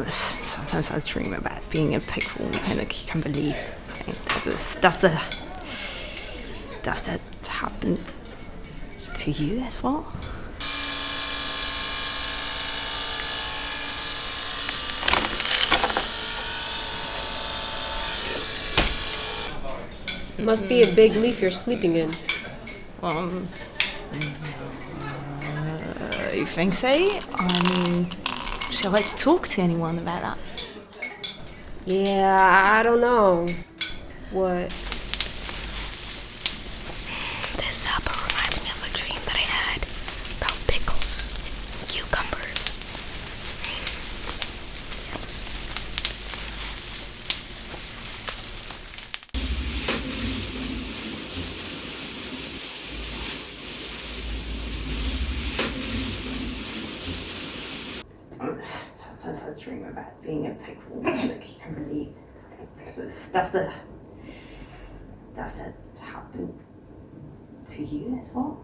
Sometimes I dream about being a pickle in a cucumber leaf. Does that happen to you as well? Must be a big leaf you're sleeping in. Um, you think so? I mean, shall I talk to anyone about that? Yeah, I don't know. What? This supper reminds me of a dream that I had about pickles, cucumbers. Sometimes I dream about being a pickle in a cucumber leaf. Does that happen to you as well?